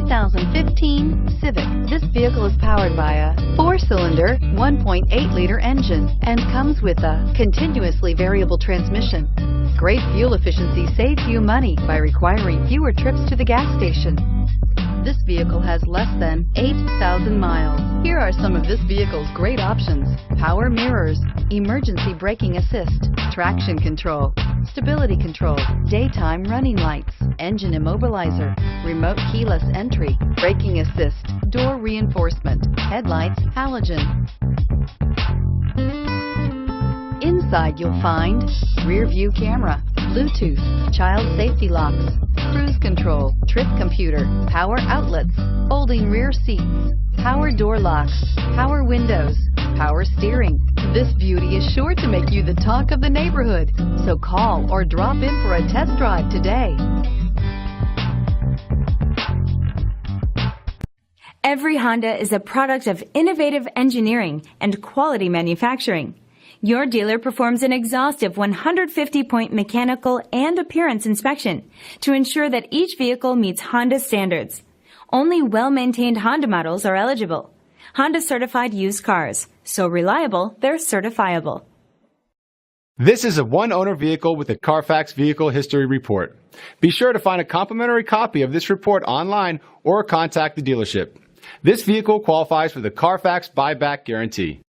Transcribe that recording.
2015 Civic. This vehicle is powered by a 4-cylinder, 1.8-liter engine and comes with a continuously variable transmission. Great fuel efficiency saves you money by requiring fewer trips to the gas station. This vehicle has less than 8,000 miles. Here are some of this vehicle's great options: power mirrors, emergency braking assist, traction control, stability control, daytime running lights, engine immobilizer, remote keyless entry, braking assist, door reinforcement, headlights halogen. Inside you'll find rear view camera, Bluetooth, child safety locks, cruise control, trip computer, power outlets, folding rear seats, power door locks, power windows, power steering. This beauty is sure to make you the talk of the neighborhood. So call or drop in for a test drive today. Every Honda is a product of innovative engineering and quality manufacturing. Your dealer performs an exhaustive 150-point mechanical and appearance inspection to ensure that each vehicle meets Honda standards. Only well-maintained Honda models are eligible. Honda certified used cars, so reliable they're certifiable. This is a one-owner vehicle with a CARFAX Vehicle History Report. Be sure to find a complimentary copy of this report online or contact the dealership. This vehicle qualifies for the CARFAX Buyback Guarantee.